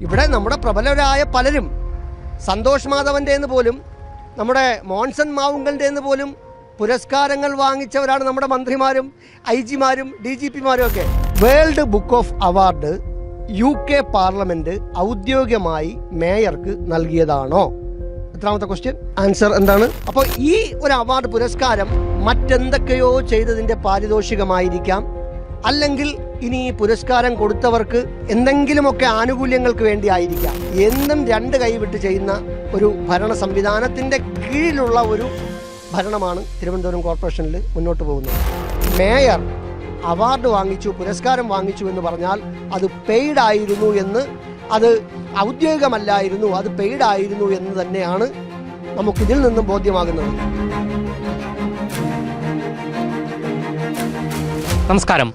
ഇവിടെ നമ്മുടെ പ്രബലരായ പലരും സന്തോഷ് മാധവൻ്റെ എന്ന് പോലും നമ്മുടെ മോൺസൺ മാവുങ്കലിൻ്റെ എന്ന് പോലും പുരസ്കാരങ്ങൾ വാങ്ങിച്ചവരാണ് നമ്മുടെ മന്ത്രിമാരും IG-മാരും DGP-മാരും ഒക്കെ. World book of award UK parliament ഔദ്യോഗികമായി മേയർക്ക് നൽകിയതാണോ? എത്രാമത്തെ ക്വസ്റ്റ്യൻ? ആൻസർ എന്താണ്? അപ്പോൾ ഈ ഒരു അവാർഡ് പുരസ്കാരം മറ്റെന്തൊക്കെയോ ചെയ്തതിൻ്റെ പാരിതോഷികമായിരിക്കാം, അല്ലെങ്കിൽ ഇനി ഈ പുരസ്കാരം കൊടുത്തവർക്ക് എന്തെങ്കിലുമൊക്കെ ആനുകൂല്യങ്ങൾക്ക് വേണ്ടി ആയിരിക്കാം. എന്നും രണ്ട് കൈവിട്ട് ചെയ്യുന്ന ഒരു ഭരണ സംവിധാനത്തിൻ്റെ കീഴിലുള്ള ഒരു ഭരണമാണ് തിരുവനന്തപുരം കോർപ്പറേഷനിൽ മുന്നോട്ട് പോകുന്നത്. മേയർ അവാർഡ് വാങ്ങിച്ചു, പുരസ്കാരം വാങ്ങിച്ചു എന്ന് പറഞ്ഞാൽ അത് പെയ്ഡ് ആയിരുന്നു എന്ന്, അത് ഔദ്യോഗികമല്ലായിരുന്നു, അത് പെയ്ഡ് ആയിരുന്നു എന്ന് തന്നെയാണ് നമുക്കിതിൽ നിന്നും ബോധ്യമാകുന്നത്. നമസ്കാരം.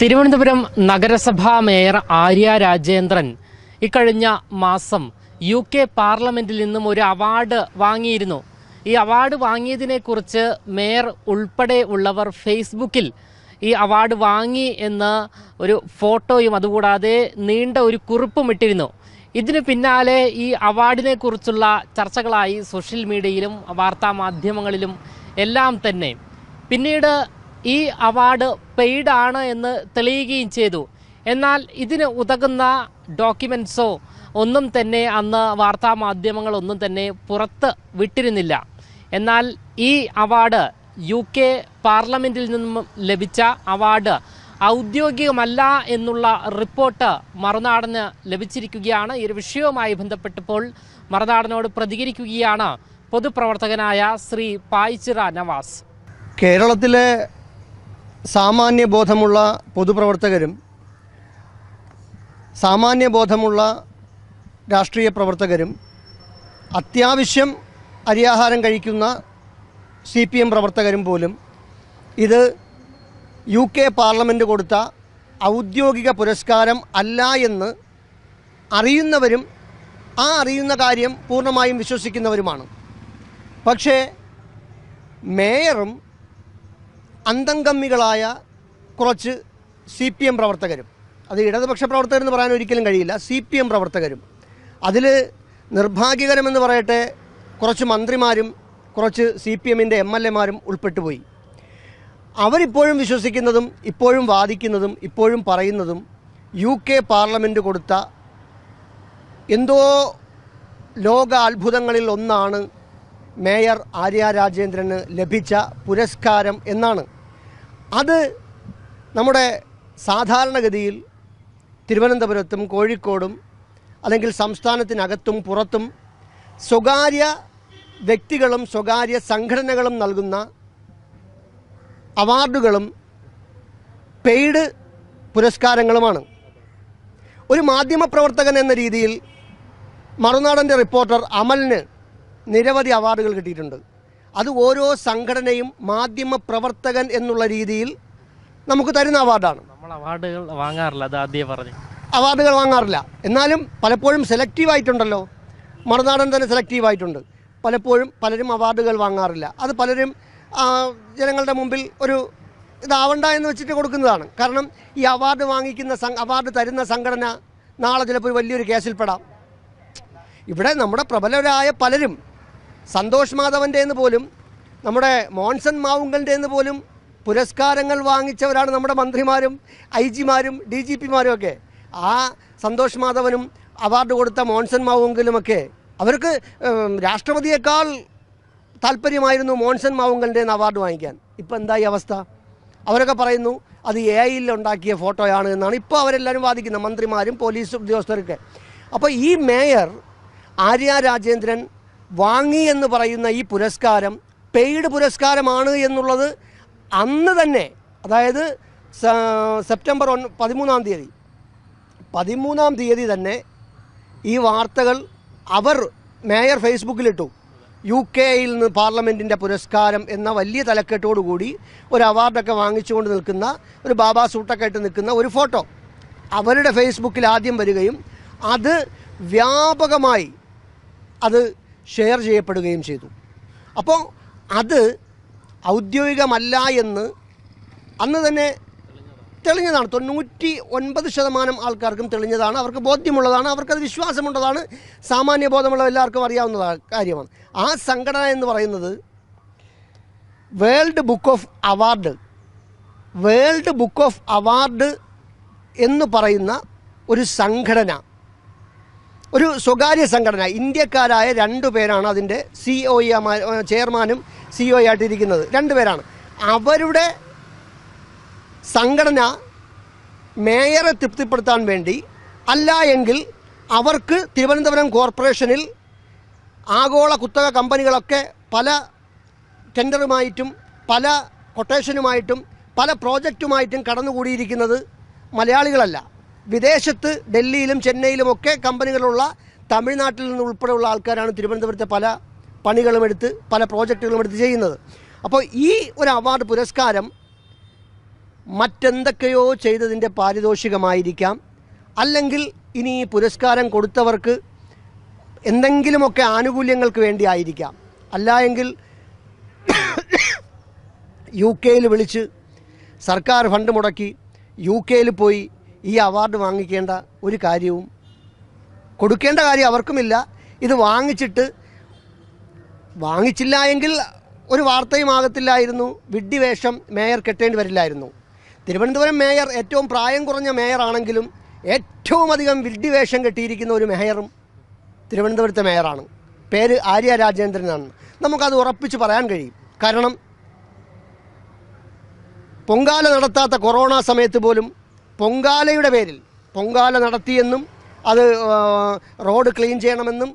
തിരുവനന്തപുരം നഗരസഭാ മേയർ ആര്യ രാജേന്ദ്രൻ ഇക്കഴിഞ്ഞ മാസം UK പാർലമെന്റിൽ നിന്നും ഒരു അവാർഡ് വാങ്ങിയിരുന്നു. ഈ അവാർഡ് വാങ്ങിയതിനെക്കുറിച്ച് മേയർ ഉൾപ്പെടെ ഉള്ളവർ ഫേസ്ബുക്കിൽ ഈ അവാർഡ് വാങ്ങി എന്ന ഒരു ഫോട്ടോയും അതുകൂടാതെ നീണ്ട ഒരു കുറിപ്പും ഇട്ടിരുന്നു. ഇതിന് പിന്നാലെ ഈ അവാർഡിനെ കുറിച്ചുള്ള ചർച്ചകളായി സോഷ്യൽ മീഡിയയിലും വാർത്താ മാധ്യമങ്ങളിലും എല്ലാം തന്നെ. പിന്നീട് ഈ അവാർഡ് പെയ്ഡ് ആണ് എന്ന് തെളിയുകയും ചെയ്തു. എന്നാൽ ഇതിന് ഉതകുന്ന ഡോക്യുമെൻറ്റ്സോ ഒന്നും തന്നെ അന്ന് വാർത്താ മാധ്യമങ്ങളൊന്നും തന്നെ പുറത്ത് വിട്ടിരുന്നില്ല. എന്നാൽ ഈ അവാർഡ് UK പാർലമെൻറ്റിൽ നിന്നും ലഭിച്ച അവാർഡ് ഔദ്യോഗികമല്ല എന്നുള്ള റിപ്പോർട്ട് മറുനാടന് ലഭിച്ചിരിക്കുകയാണ്. ഈ ഒരു വിഷയവുമായി ബന്ധപ്പെട്ടപ്പോൾ മറുനാടനോട് പ്രതികരിക്കുകയാണ് പൊതുപ്രവർത്തകനായ ശ്രീ പായിച്ചിറ നവാസ്. കേരളത്തിലെ സാമാന്യബോധമുള്ള പൊതുപ്രവർത്തകരും സാമാന്യബോധമുള്ള രാഷ്ട്രീയ പ്രവർത്തകരും അത്യാവശ്യം അരിയാഹാരം കഴിക്കുന്ന CPM പ്രവർത്തകരും പോലും ഇത് UK പാർലമെൻറ്റ് കൊടുത്ത ഔദ്യോഗിക പുരസ്കാരം അല്ല എന്ന് അറിയുന്നവരും ആ അറിയുന്ന കാര്യം പൂർണ്ണമായും വിശ്വസിക്കുന്നവരുമാണ്. പക്ഷേ മേയറും അന്തംഗമ്മികളായ കുറച്ച് CPM പ്രവർത്തകരും, അത് ഇടതുപക്ഷ പ്രവർത്തകരെന്ന് പറയാൻ ഒരിക്കലും കഴിയില്ല, CPM പ്രവർത്തകരും, അതിൽ നിർഭാഗ്യകരമെന്ന് പറയട്ടെ കുറച്ച് മന്ത്രിമാരും കുറച്ച് CPMൻ്റെ MLA-മാരും ഉൾപ്പെട്ടുപോയി. അവരിപ്പോഴും വിശ്വസിക്കുന്നതും ഇപ്പോഴും വാദിക്കുന്നതും ഇപ്പോഴും പറയുന്നതും UK പാർലമെൻറ്റ് കൊടുത്ത എന്തോ ലോക അത്ഭുതങ്ങളിൽ ഒന്നാണ് മേയർ ആര്യ രാജേന്ദ്രന് ലഭിച്ച പുരസ്കാരം എന്നാണ്. അത് നമ്മുടെ സാധാരണഗതിയിൽ തിരുവനന്തപുരത്തും കോഴിക്കോടും അല്ലെങ്കിൽ സംസ്ഥാനത്തിനകത്തും പുറത്തും സ്വകാര്യ വ്യക്തികളും സ്വകാര്യ സംഘടനകളും നൽകുന്ന അവാർഡുകളും പെയ്ഡ് പുരസ്കാരങ്ങളുമാണ്. ഒരു മാധ്യമപ്രവർത്തകൻ എന്ന രീതിയിൽ മറുനാടൻ്റെ റിപ്പോർട്ടർ അമലിന് നിരവധി അവാർഡുകൾ കിട്ടിയിട്ടുണ്ട്. അത് ഓരോ സംഘടനയും മാധ്യമപ്രവർത്തകൻ എന്നുള്ള രീതിയിൽ നമുക്ക് തരുന്ന അവാർഡാണ്. നമ്മൾ അവാർഡുകൾ വാങ്ങാറില്ല, അത് ആദ്യം പറഞ്ഞു. അവാർഡുകൾ വാങ്ങാറില്ല, എന്നാലും പലപ്പോഴും സെലക്റ്റീവായിട്ടുണ്ടല്ലോ. മറുനാടൻ തന്നെ സെലക്റ്റീവായിട്ടുണ്ട്. പലരും അവാർഡുകൾ വാങ്ങാറില്ല. അത് പലരും ജനങ്ങളുടെ മുമ്പിൽ ഒരു ഇതാവണ്ട എന്ന് വെച്ചിട്ട് കൊടുക്കുന്നതാണ്. കാരണം ഈ അവാർഡ് വാങ്ങിക്കുന്ന അവാർഡ് തരുന്ന സംഘടന നാളെ ചിലപ്പോൾ വലിയൊരു കേസിൽപ്പെടാം. ഇവിടെ നമ്മുടെ പ്രബലരായ പലരും സന്തോഷ് മാധവൻ്റെ എന്ന് പോലും നമ്മുടെ മോൺസൺ മാവുങ്കലിൻ്റെ എന്ന് പോലും പുരസ്കാരങ്ങൾ വാങ്ങിച്ചവരാണ് നമ്മുടെ മന്ത്രിമാരും IG-മാരും DGP-മാരും ഒക്കെ. ആ സന്തോഷ് മാധവനും അവാർഡ് കൊടുത്ത മോൺസൺ മാവുങ്കലുമൊക്കെ അവർക്ക് രാഷ്ട്രപതിയേക്കാൾ താല്പര്യമായിരുന്നു മോൺസൺ മാവുങ്കലിൻ്റെ അവാർഡ് വാങ്ങിക്കാൻ. ഇപ്പോൾ എന്തായി അവസ്ഥ? അവരൊക്കെ പറയുന്നു അത് AI-യിൽ ഉണ്ടാക്കിയ ഫോട്ടോയാണ് എന്നാണ് ഇപ്പോൾ അവരെല്ലാവരും വാദിക്കുന്നത്, മന്ത്രിമാരും പോലീസ് ഉദ്യോഗസ്ഥരൊക്കെ. അപ്പോൾ ഈ മേയർ ആര്യ രാജേന്ദ്രൻ വാങ്ങി എന്ന് പറയുന്ന ഈ പുരസ്കാരം പെയ്ഡ് പുരസ്കാരമാണ് എന്നുള്ളത് അന്ന് തന്നെ, അതായത് സെപ്റ്റംബർ 13-ാം തീയതി തന്നെ ഈ വാർത്തകൾ മേയർ ഫേസ്ബുക്കിലിട്ടു. UK-യിൽ നിന്ന് പാർലമെൻറ്റിൻ്റെ പുരസ്കാരം എന്ന വലിയ തലക്കെട്ടോടുകൂടി ഒരു അവാർഡൊക്കെ വാങ്ങിച്ചുകൊണ്ട് നിൽക്കുന്ന ഒരു ബാബാ സൂട്ടൊക്കെ ആയിട്ട് നിൽക്കുന്ന ഒരു ഫോട്ടോ അവരുടെ ഫേസ്ബുക്കിൽ ആദ്യം വരികയും അത് വ്യാപകമായി അത് ഷെയർ ചെയ്യപ്പെടുകയും ചെയ്തു. അപ്പോൾ അത് ഔദ്യോഗികമല്ല എന്ന് അന്ന് തന്നെ തെളിഞ്ഞതാണ്. 99% ആൾക്കാർക്കും തെളിഞ്ഞതാണ്, അവർക്ക് ബോധ്യമുള്ളതാണ്, അവർക്കത് വിശ്വാസമുള്ളതാണ്, സാമാന്യ ബോധമുള്ള എല്ലാവർക്കും അറിയാവുന്ന കാര്യമാണ്. ആ സംഘടന എന്ന് പറയുന്നത് വേൾഡ് ബുക്ക് ഓഫ് അവാർഡ് എന്ന് പറയുന്ന ഒരു സംഘടന, ഒരു സ്വകാര്യ സംഘടന. ഇന്ത്യക്കാരായ 2 പേരാണ് അതിൻ്റെ ചെയർമാനും CEO ആയിട്ടിരിക്കുന്നത്. 2 പേരാണ്. അവരുടെ സംഘടന മേയറെ തൃപ്തിപ്പെടുത്താൻ വേണ്ടി, അല്ല എങ്കിൽ അവർക്ക് തിരുവനന്തപുരം കോർപ്പറേഷനിൽ ആഗോള കുത്തക കമ്പനികളൊക്കെ പല ടെൻഡറുമായിട്ടും പല കൊട്ടേഷനുമായിട്ടും പല പ്രോജക്റ്റുമായിട്ടും കടന്നുകൂടിയിരിക്കുന്നത് മലയാളികളല്ല. വിദേശത്ത് ഡൽഹിയിലും ചെന്നൈയിലുമൊക്കെ കമ്പനികളുള്ള തമിഴ്നാട്ടിൽ നിന്ന് ഉൾപ്പെടെയുള്ള ആൾക്കാരാണ് തിരുവനന്തപുരത്തെ പല പണികളും എടുത്ത് പല പ്രോജക്റ്റുകളും എടുത്ത് ചെയ്യുന്നത്. അപ്പോൾ ഈ ഒരു അവാർഡ് പുരസ്കാരം മറ്റെന്തൊക്കെയോ ചെയ്തതിൻ്റെ പാരിതോഷികമായിരിക്കാം, അല്ലെങ്കിൽ ഇനി ഈ പുരസ്കാരം കൊടുത്തവർക്ക് എന്തെങ്കിലുമൊക്കെ ആനുകൂല്യങ്ങൾക്ക് വേണ്ടി ആയിരിക്കാം. അല്ല എങ്കിൽ UK വിളിച്ച് സർക്കാർ ഫണ്ട് മുടക്കി UK പോയി ഈ അവാർഡ് വാങ്ങിക്കേണ്ട ഒരു കാര്യവും, കൊടുക്കേണ്ട കാര്യം അവർക്കുമില്ല. ഇത് വാങ്ങിച്ചില്ല എങ്കിൽ ഒരു വാർത്തയും ആകത്തില്ലായിരുന്നു, വിഡ്ഢിവേഷം മേയർ കെട്ടേണ്ടി വരില്ലായിരുന്നു. തിരുവനന്തപുരം മേയർ ഏറ്റവും പ്രായം കുറഞ്ഞ മേയറാണെങ്കിലും ഏറ്റവും അധികം വിഡ്ഢിവേഷം കെട്ടിയിരിക്കുന്ന ഒരു മേയറും തിരുവനന്തപുരത്തെ മേയറാണ്. പേര് ആര്യ രാജേന്ദ്രനാണ്. നമുക്കത് ഉറപ്പിച്ച് പറയാൻ കഴിയും. കാരണം പൊങ്കാല നടത്താത്ത കൊറോണ സമയത്ത് പോലും പൊങ്കാലയുടെ പേരിൽ പൊങ്കാല നടത്തിയെന്നും അത് റോഡ് ക്ലീൻ ചെയ്യണമെന്നും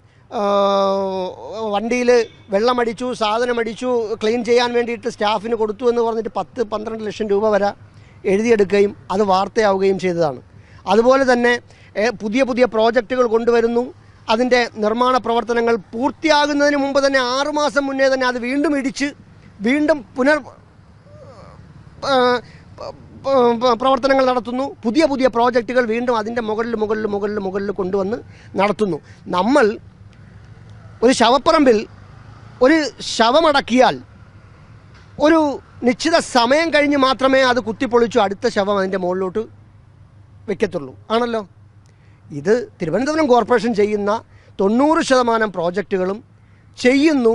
വണ്ടിയിൽ വെള്ളമടിച്ചു, സാധനമടിച്ചു, ക്ലീൻ ചെയ്യാൻ വേണ്ടിയിട്ട് സ്റ്റാഫിന് കൊടുത്തു എന്ന് പറഞ്ഞിട്ട് 10-12 ലക്ഷം രൂപ വരെ എഴുതിയെടുക്കുകയും അത് വാർത്തയാവുകയും ചെയ്തതാണ്. അതുപോലെ തന്നെ പുതിയ പ്രോജക്റ്റുകൾ കൊണ്ടുവരുന്നു. അതിൻ്റെ നിർമ്മാണ പ്രവർത്തനങ്ങൾ പൂർത്തിയാകുന്നതിന് മുമ്പ് തന്നെ 6 മാസം മുന്നേ തന്നെ അത് വീണ്ടും ഇടിച്ച് വീണ്ടും പ്രവർത്തനങ്ങൾ നടത്തുന്നു. പുതിയ പ്രോജക്റ്റുകൾ വീണ്ടും അതിൻ്റെ മുകളിൽ കൊണ്ടുവന്ന് നടത്തുന്നു. നമ്മൾ ഒരു ശവപ്പറമ്പിൽ ഒരു ശവമടക്കിയാൽ ഒരു നിശ്ചിത സമയം കഴിഞ്ഞ് മാത്രമേ അത് കുത്തിപ്പൊളിച്ചു അടുത്ത ശവം അതിൻ്റെ മുകളിലോട്ട് വെക്കത്തുള്ളൂ, ആണല്ലോ. ഇത് തിരുവനന്തപുരം കോർപ്പറേഷൻ ചെയ്യുന്ന 90% പ്രോജക്റ്റുകളും ചെയ്യുന്നു.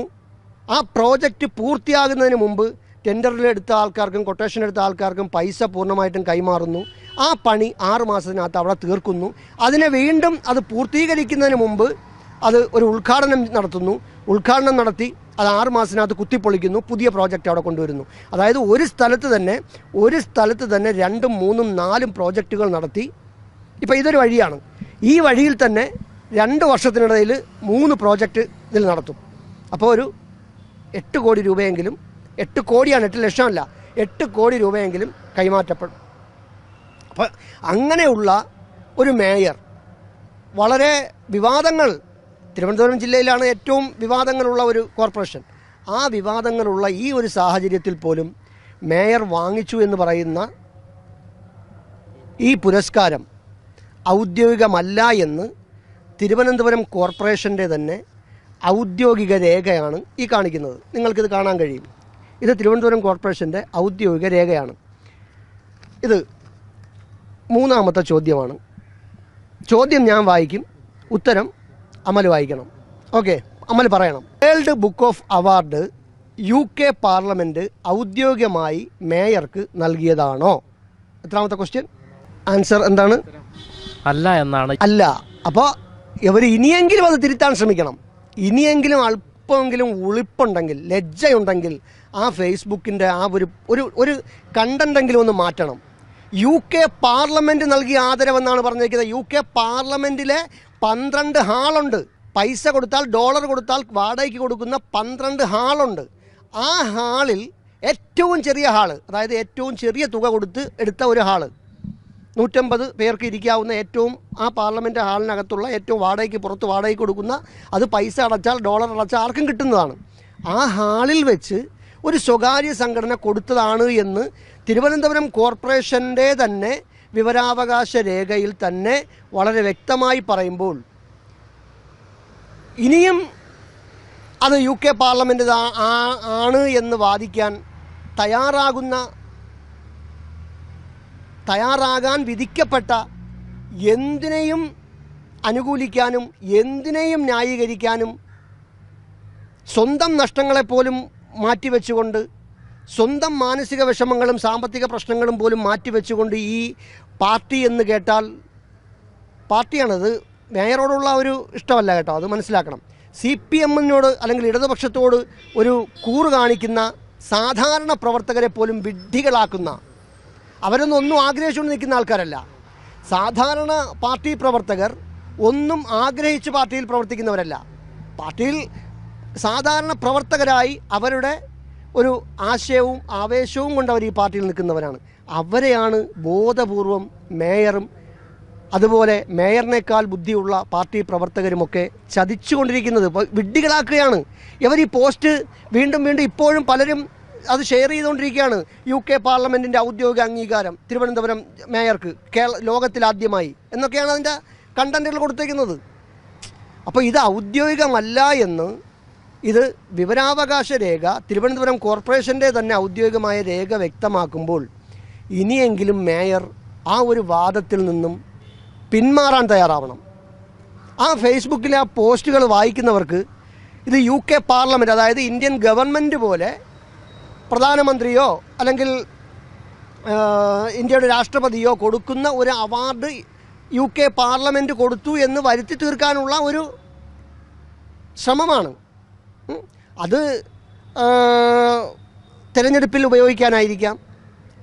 ആ പ്രോജക്റ്റ് പൂർത്തിയാകുന്നതിന് മുമ്പ് ടെൻഡറിലെടുത്ത ആൾക്കാർക്കും കൊട്ടേഷൻ എടുത്ത ആൾക്കാർക്കും പൈസ പൂർണ്ണമായിട്ടും കൈമാറുന്നു. ആ പണി 6 മാസത്തിനകത്ത് അവിടെ തീർക്കുന്നു. അതിനെ വീണ്ടും അത് പൂർത്തീകരിക്കുന്നതിന് മുമ്പ് അത് ഒരു ഉദ്ഘാടനം നടത്തുന്നു. ഉദ്ഘാടനം നടത്തി അത് 6 മാസത്തിനകത്ത് കുത്തിപ്പൊളിക്കുന്നു. പുതിയ പ്രോജക്റ്റ് അവിടെ കൊണ്ടുവരുന്നു. അതായത് ഒരു സ്ഥലത്ത് തന്നെ 2, 3, 4 പ്രോജക്റ്റുകൾ നടത്തി. ഇപ്പോൾ ഇതൊരു വഴിയാണ്. ഈ വഴിയിൽ തന്നെ 2 വർഷത്തിനിടയിൽ 3 പ്രോജക്റ്റ് ഇതിൽ നടത്തും. അപ്പോൾ ഒരു 8 കോടി രൂപയെങ്കിലും, 8 കോടിയാണ്, 8 ലക്ഷമല്ല, 8 കോടി രൂപയെങ്കിലും കൈമാറ്റപ്പെടും. അപ്പോൾ അങ്ങനെയുള്ള ഒരു മേയർ, വളരെ വിവാദങ്ങൾ, തിരുവനന്തപുരം ജില്ലയിലാണ് ഏറ്റവും വിവാദങ്ങളുള്ള ഒരു കോർപ്പറേഷൻ. ആ വിവാദങ്ങളുള്ള ഈ ഒരു സാഹചര്യത്തിൽ പോലും മേയർ വാങ്ങിച്ചു എന്ന് പറയുന്ന ഈ പുരസ്കാരം ഔദ്യോഗികമല്ല എന്ന് തിരുവനന്തപുരം കോർപ്പറേഷൻ്റെ തന്നെ ഔദ്യോഗിക രേഖയാണ് ഈ കാണിക്കുന്നത്. നിങ്ങൾക്കിത് കാണാൻ കഴിയും. ഇത് തിരുവനന്തപുരം കോർപ്പറേഷൻ്റെ ഔദ്യോഗിക രേഖയാണ്. ഇത് 3ാമത്തെ ചോദ്യമാണ്. ചോദ്യം ഞാൻ വായിക്കും, ഉത്തരം അമൽ വായിക്കണം. ഓക്കെ, അമൽ പറയണം. World book of award UK parliament ഔദ്യോഗികമായി മേയർക്ക് നൽകിയതാണോ? എത്രാമത്തെ ക്വസ്റ്റ്യൻ? ആൻസർ എന്താണ്? അല്ല എന്നാണ്. അല്ല. അപ്പോൾ ഇവർ ഇനിയെങ്കിലും അത് തിരുത്താൻ ശ്രമിക്കണം. ഇനിയെങ്കിലും അല്പമെങ്കിലും ഉളിപ്പുണ്ടെങ്കിൽ, ലജ്ജയുണ്ടെങ്കിൽ ആ ഫേസ്ബുക്കിൻ്റെ ആ ഒരു കണ്ടന്റെങ്കിലും ഒന്ന് മാറ്റണം. UK പാർലമെൻറ്റ് നൽകിയ ആദരവെന്നാണ് പറഞ്ഞിരിക്കുന്നത്. UK പാർലമെൻറ്റിലെ 12 ഹാളുണ്ട്. പൈസ കൊടുത്താൽ, ഡോളർ കൊടുത്താൽ വാടകയ്ക്ക് കൊടുക്കുന്ന 12 ഹാളുണ്ട്. ആ ഹാളിൽ ഏറ്റവും ചെറിയ ഹാള്, അതായത് ഏറ്റവും ചെറിയ തുക കൊടുത്ത് എടുത്ത ഒരു ഹാള്, 150 പേർക്ക് ഇരിക്കാവുന്ന ഏറ്റവും ആ പാർലമെൻറ്റ് ഹാളിനകത്തുള്ള ഏറ്റവും വാടകയ്ക്ക് പുറത്ത് വാടകയ്ക്ക് കൊടുക്കുന്ന, അത് പൈസ അടച്ചാൽ, ഡോളർ അടച്ചാൽ ആർക്കും കിട്ടുന്നതാണ്. ആ ഹാളിൽ വെച്ച് ഒരു സ്വകാര്യ സംഘടന കൊടുത്തതാണ് എന്ന് തിരുവനന്തപുരം കോർപ്പറേഷൻ്റെ തന്നെ വിവരാവകാശ രേഖയിൽ തന്നെ വളരെ വ്യക്തമായി പറയുമ്പോൾ ഇനിയും അത് UK പാർലമെൻറ്റ് ആണ് എന്ന് വാദിക്കാൻ തയ്യാറാകാൻ വിധിക്കപ്പെട്ട എന്തിനേയും അനുകൂലിക്കാനും എന്തിനേയും ന്യായീകരിക്കാനും സ്വന്തം നഷ്ടങ്ങളെപ്പോലും മാറ്റിവെച്ചുകൊണ്ട് സ്വന്തം മാനസിക വിഷമങ്ങളും സാമ്പത്തിക പ്രശ്നങ്ങളും പോലും മാറ്റിവെച്ചുകൊണ്ട് ഈ പാർട്ടി എന്ന് കേട്ടാൽ പാർട്ടിയാണത്, മേയറോടുള്ള ഒരു ഇഷ്ടമല്ല കേട്ടോ, അത് മനസ്സിലാക്കണം. CPM-നോട് അല്ലെങ്കിൽ ഇടതുപക്ഷത്തോട് ഒരു കൂറ് കാണിക്കുന്ന സാധാരണ പ്രവർത്തകരെ പോലും വിഡ്ഢികളാക്കുന്ന, അവരൊന്നും ആഗ്രഹിച്ചുകൊണ്ട് നിൽക്കുന്ന ആൾക്കാരല്ല. സാധാരണ പാർട്ടി പ്രവർത്തകർ ഒന്നും ആഗ്രഹിച്ച് പാർട്ടിയിൽ പ്രവർത്തിക്കുന്നവരല്ല. പാർട്ടിയിൽ സാധാരണ പ്രവർത്തകരായി അവരുടെ ഒരു ആശയവും ആവേശവും കൊണ്ട് അവർ ഈ പാർട്ടിയിൽ നിൽക്കുന്നവരാണ്. അവരെയാണ് ബോധപൂർവം മേയറും അതുപോലെ മേയറിനേക്കാൾ ബുദ്ധിയുള്ള പാർട്ടി പ്രവർത്തകരുമൊക്കെ ചതിച്ചുകൊണ്ടിരിക്കുന്നത്, വിഡ്ഢികളാക്കുകയാണ്. ഇവർ ഈ പോസ്റ്റ് വീണ്ടും ഇപ്പോഴും പലരും അത് ഷെയർ ചെയ്തുകൊണ്ടിരിക്കുകയാണ്. UK പാർലമെൻറ്റിൻ്റെ ഔദ്യോഗിക അംഗീകാരം തിരുവനന്തപുരം മേയർക്ക് ലോകത്തിലാദ്യമായി എന്നൊക്കെയാണ് അതിൻ്റെ കണ്ടൻറ്റുകൾ കൊടുത്തേക്കുന്നത്. അപ്പോൾ ഇത് ഔദ്യോഗികമല്ല എന്ന്, ഇത് വിവരാവകാശ രേഖ തിരുവനന്തപുരം കോർപ്പറേഷൻ്റെ തന്നെ ഔദ്യോഗികമായ രേഖ വ്യക്തമാക്കുമ്പോൾ ഇനിയെങ്കിലും മേയർ ആ ഒരു വാദത്തിൽ നിന്നും പിന്മാറാൻ തയ്യാറാവണം. ആ ഫേസ്ബുക്കിലെ ആ പോസ്റ്റുകൾ വായിക്കുന്നവർക്ക് ഇത് UK പാർലമെൻറ്റ്, അതായത് ഇന്ത്യൻ ഗവൺമെൻറ് പോലെ പ്രധാനമന്ത്രിയോ അല്ലെങ്കിൽ ഇന്ത്യയുടെ രാഷ്ട്രപതിയോ കൊടുക്കുന്ന ഒരു അവാർഡ് UK പാർലമെൻറ്റ് കൊടുത്തു എന്ന് വരുത്തി തീർക്കാനുള്ള ഒരു ശ്രമമാണ്. അത് തിരഞ്ഞെടുപ്പിൽ ഉപയോഗിക്കാനായിരിക്കാം.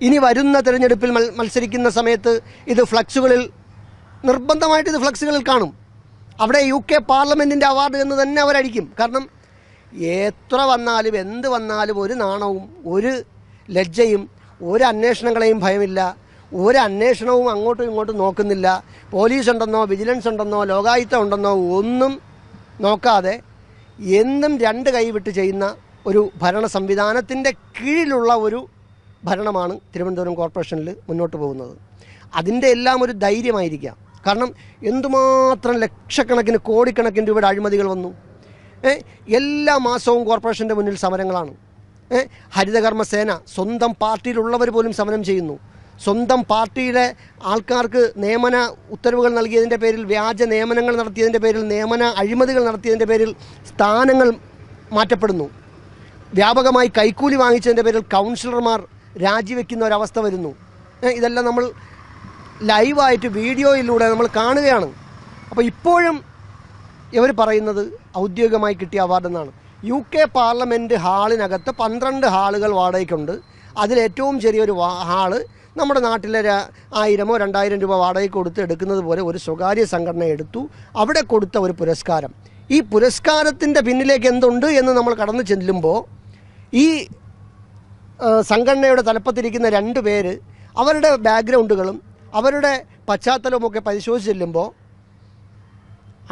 ഇനി വരുന്ന തിരഞ്ഞെടുപ്പിൽ മത്സരിക്കുന്ന സമയത്ത് ഇത് ഫ്ലക്സുകളിൽ നിർബന്ധമായിട്ട് ഇത് ഫ്ലക്സുകളിൽ കാണും. അവിടെ UK പാർലമെൻറ്റിൻ്റെ അവാർഡ് എന്ന് തന്നെ അവരടിക്കും. കാരണം എത്ര വന്നാലും എന്ത് വന്നാലും ഒരു നാണവും ഒരു ലജ്ജയും ഒരു അന്വേഷണങ്ങളെയും ഭയമില്ല. ഒരു അന്വേഷണവും അങ്ങോട്ടും ഇങ്ങോട്ടും നോക്കുന്നില്ല. പോലീസ് ഉണ്ടെന്നോ വിജിലൻസ് ഉണ്ടെന്നോ ലോകായുക്തം ഉണ്ടെന്നോ ഒന്നും നോക്കാതെ എന്നും രണ്ട് കൈവിട്ട് ചെയ്യുന്ന ഒരു ഭരണ സംവിധാനത്തിൻ്റെ കീഴിലുള്ള ഒരു ഭരണമാണ് തിരുവനന്തപുരം കോർപ്പറേഷനിൽ മുന്നോട്ട് പോകുന്നത്. അതിൻ്റെ എല്ലാം ഒരു ധൈര്യമായിരിക്കാം. കാരണം എന്തുമാത്രം ലക്ഷക്കണക്കിന് കോടിക്കണക്കിന് രൂപയുടെ അഴിമതികൾ വന്നു. എല്ലാ മാസവും കോർപ്പറേഷൻ്റെ മുന്നിൽ സമരങ്ങളാണ്. ഹരിതകർമ്മസേന സ്വന്തം പാർട്ടിയിലുള്ളവർ പോലും സമരം ചെയ്യുന്നു. സ്വന്തം പാർട്ടിയിലെ ആൾക്കാർക്ക് നിയമന ഉത്തരവുകൾ നൽകിയതിൻ്റെ പേരിൽ, വ്യാജ നിയമനങ്ങൾ നടത്തിയതിൻ്റെ പേരിൽ, നിയമന അഴിമതികൾ നടത്തിയതിൻ്റെ പേരിൽ സ്ഥാനങ്ങൾ മാറ്റപ്പെടുന്നു. വ്യാപകമായി കൈക്കൂലി വാങ്ങിച്ചതിൻ്റെ പേരിൽ കൗൺസിലർമാർ രാജിവെക്കുന്ന ഒരവസ്ഥ വരുന്നു. ഇതെല്ലാം നമ്മൾ ലൈവായിട്ട് വീഡിയോയിലൂടെ നമ്മൾ കാണുകയാണ്. അപ്പോൾ ഇപ്പോഴും ഇവർ പറയുന്നത് ഔദ്യോഗികമായി കിട്ടിയ അവാർഡെന്നാണ്. UK parliament ഹാളിനകത്ത് 12 ഹാളുകൾ വാടകയ്ക്കുണ്ട്. അതിലേറ്റവും ചെറിയൊരു ഹാള് നമ്മുടെ നാട്ടിലെ 1000 or 2000 രൂപ വാടകയ്ക്ക് കൊടുത്ത് എടുക്കുന്നത് പോലെ ഒരു സ്വകാര്യ സംഘടന എടുത്തു. അവിടെ കൊടുത്ത ഒരു പുരസ്കാരം. ഈ പുരസ്കാരത്തിൻ്റെ പിന്നിലേക്ക് എന്തുണ്ട് എന്ന് നമ്മൾ കടന്നു ചെല്ലുമ്പോൾ ഈ സംഘടനയുടെ തലപ്പത്തിരിക്കുന്ന 2 പേര് അവരുടെ ബാക്ക്ഗ്രൗണ്ടുകളും അവരുടെ പശ്ചാത്തലവുമൊക്കെ പരിശോധിച്ച് ചെല്ലുമ്പോൾ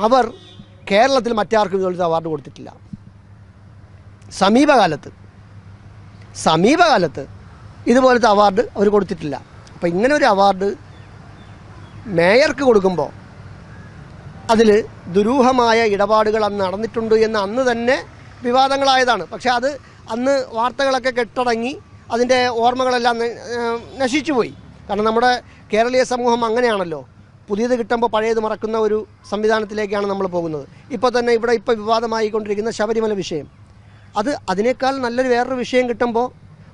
അവർ കേരളത്തിൽ മറ്റാർക്കും ഇതുപോലത്തെ അവാർഡ് കൊടുത്തിട്ടില്ല. സമീപകാലത്ത് ഇതുപോലത്തെ അവാർഡ് അവർ കൊടുത്തിട്ടില്ല. അപ്പോൾ ഇങ്ങനെ ഒരു അവാർഡ് മേയർക്ക് കൊടുക്കുമ്പോൾ അതിൽ ദുരൂഹമായ ഇടപാടുകൾ അന്ന് നടന്നിട്ടുണ്ട് എന്ന് അന്ന് തന്നെ വിവാദങ്ങളായതാണ്. പക്ഷേ അത് അന്ന് വാർത്തകളൊക്കെ കെട്ടടങ്ങി അതിൻ്റെ ഓർമ്മകളെല്ലാം നശിച്ചുപോയി. കാരണം നമ്മുടെ കേരളീയ സമൂഹം അങ്ങനെയാണല്ലോ, പുതിയത് കിട്ടുമ്പോൾ പഴയത് മറക്കുന്ന ഒരു സംവിധാനത്തിലേക്കാണ് നമ്മൾ പോകുന്നത്. ഇപ്പോൾ തന്നെ ഇപ്പോൾ വിവാദമായിക്കൊണ്ടിരിക്കുന്ന ശബരിമല വിഷയം, അതിനേക്കാൾ നല്ലൊരു വേറൊരു വിഷയം കിട്ടുമ്പോൾ,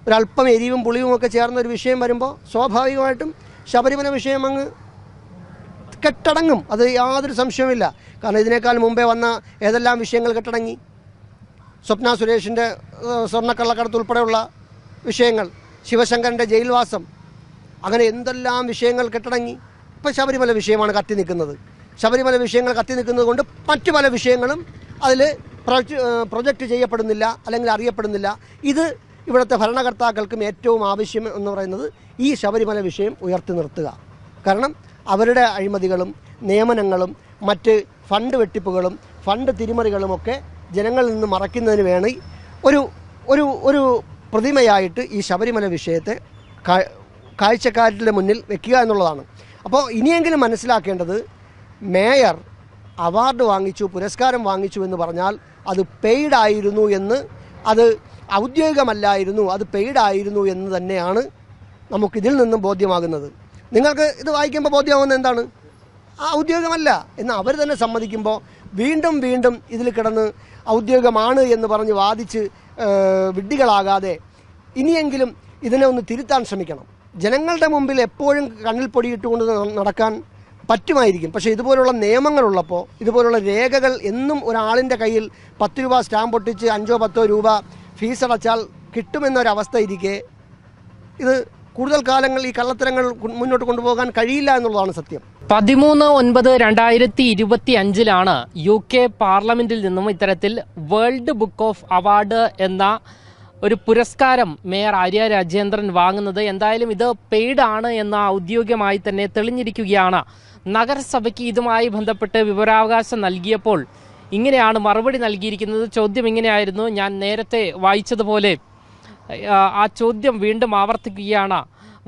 ഒരല്പം എരിവും പുളിയും ഒക്കെ ചേർന്ന ഒരു വിഷയം വരുമ്പോൾ സ്വാഭാവികമായിട്ടും ശബരിമല വിഷയം അങ്ങ് കെട്ടടങ്ങും. അത് യാതൊരു സംശയവുമില്ല. കാരണം ഇതിനേക്കാൾ മുമ്പേ വന്ന ഏതെല്ലാം വിഷയങ്ങൾ കെട്ടടങ്ങി. സ്വപ്ന സുരേഷിൻ്റെ സ്വർണ്ണക്കള്ളക്കടത്ത് ഉൾപ്പെടെയുള്ള വിഷയങ്ങൾ, ശിവശങ്കരൻ്റെ ജയിൽവാസം, അങ്ങനെ എന്തെല്ലാം വിഷയങ്ങൾ കെട്ടടങ്ങി. ഇപ്പോൾ ശബരിമല വിഷയമാണ് കത്തി നിൽക്കുന്നത്. ശബരിമല വിഷയങ്ങൾ കത്തി നിൽക്കുന്നത് കൊണ്ട് മറ്റു പല വിഷയങ്ങളും അതിൽ പ്രൊജക്റ്റ് ചെയ്യപ്പെടുന്നില്ല അല്ലെങ്കിൽ അറിയപ്പെടുന്നില്ല. ഇത് ഇവിടുത്തെ ഭരണകർത്താക്കൾക്കും ഏറ്റവും ആവശ്യം എന്ന് പറയുന്നത് ഈ ശബരിമല വിഷയം ഉയർത്തി നിർത്തുക. കാരണം അവരുടെ അഴിമതികളും നിയമനങ്ങളും മറ്റ് ഫണ്ട് വെട്ടിപ്പുകളും ഫണ്ട് തിരിമറികളുമൊക്കെ ജനങ്ങളിൽ നിന്ന് മറയ്ക്കുന്നതിന് വേണ്ടി ഒരു പ്രതിമയായിട്ട് ഈ ശബരിമല വിഷയത്തെ കാഴ്ചക്കാരുടെ മുന്നിൽ വെക്കുക എന്നുള്ളതാണ്. അപ്പോൾ ഇനിയെങ്കിലും മനസ്സിലാക്കേണ്ടത്, മേയർ അവാർഡ് വാങ്ങിച്ചു, പുരസ്കാരം വാങ്ങിച്ചു എന്ന് പറഞ്ഞാൽ അത് പെയ്ഡ് ആയിരുന്നു എന്ന്, അത് ഔദ്യോഗികമല്ലായിരുന്നു, അത് പെയ്ഡ് ആയിരുന്നു എന്ന് തന്നെയാണ് നമുക്കിതിൽ നിന്നും ബോധ്യമാകുന്നത്. നിങ്ങൾക്ക് ഇത് വായിക്കുമ്പോൾ ബോധ്യമാവുന്നത് എന്താണ്? ഔദ്യോഗികമല്ല എന്ന് അവർ തന്നെ സമ്മതിക്കുമ്പോൾ വീണ്ടും വീണ്ടും ഇതിൽ കിടന്ന് ഔദ്യോഗികമാണ് എന്ന് പറഞ്ഞ് വാദിച്ച് വിഡ്ഢികളാകാതെ ഇനിയെങ്കിലും ഇതിനെ ഒന്ന് തിരുത്താൻ ശ്രമിക്കണം. ജനങ്ങളുടെ മുമ്പിൽ എപ്പോഴും കണ്ണിൽ പൊടിയിട്ടുകൊണ്ട് നടക്കാൻ പറ്റുമായിരിക്കും. പക്ഷേ ഇതുപോലുള്ള നിയമങ്ങളുള്ളപ്പോൾ, ഇതുപോലുള്ള രേഖകൾ എന്നും ഒരാളിൻ്റെ കയ്യിൽ 10 രൂപ സ്റ്റാമ്പ് ഒട്ടിച്ച് 5-10 രൂപ ഫീസ് അടച്ചാൽ കിട്ടുമെന്നൊരവസ്ഥ ഇരിക്കെ ഇത് കൂടുതൽ കാലങ്ങൾ ഈ കള്ളത്തരങ്ങൾ മുന്നോട്ട് കൊണ്ടുപോകാൻ കഴിയില്ല എന്നുള്ളതാണ് സത്യം. 13/9/2025 UK പാർലമെന്റിൽ നിന്നും ഇത്തരത്തിൽ വേൾഡ് ബുക്ക് ഓഫ് അവാർഡ് എന്ന ഒരു പുരസ്കാരം മേയർ ആര്യ രാജേന്ദ്രൻ വാങ്ങുന്നത്. എന്തായാലും ഇത് പെയ്ഡ് ആണ് എന്ന് ഔദ്യോഗികമായി തന്നെ തെളിഞ്ഞിരിക്കുകയാണ്. നഗരസഭയ്ക്ക് ഇതുമായി ബന്ധപ്പെട്ട് വിവരാവകാശം നൽകിയപ്പോൾ ഇങ്ങനെയാണ് മറുപടി നൽകിയിരിക്കുന്നത്. ചോദ്യം ഇങ്ങനെയായിരുന്നു, ഞാൻ നേരത്തെ വായിച്ചതുപോലെ ആ ചോദ്യം വീണ്ടും ആവർത്തിക്കുകയാണ്.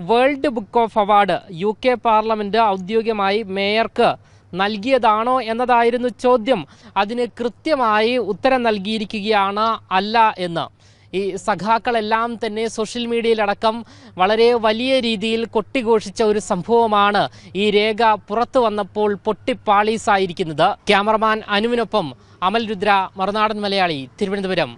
World book of award UK parliament ഔദ്യോഗികമായി മേയർക്ക് നൽകിയതാണോ എന്നതായിരുന്നു ചോദ്യം. അതിന് കൃത്യമായി ഉത്തരം നൽകിയിരിക്കുകയാണ് അല്ല എന്ന്. ഈ സഖാക്കളെല്ലാം തന്നെ സോഷ്യൽ മീഡിയയിലടക്കം വളരെ വലിയ രീതിയിൽ കൊട്ടിഘോഷിച്ച ഒരു സംഭവമാണ് ഈ രേഖ പുറത്തു വന്നപ്പോൾ പൊട്ടിപ്പാളീസായിരിക്കുന്നത്. ക്യാമറമാൻ അനുവിനൊപ്പം അമൽ രുദ്ര, മറുനാടൻ മലയാളി, തിരുവനന്തപുരം.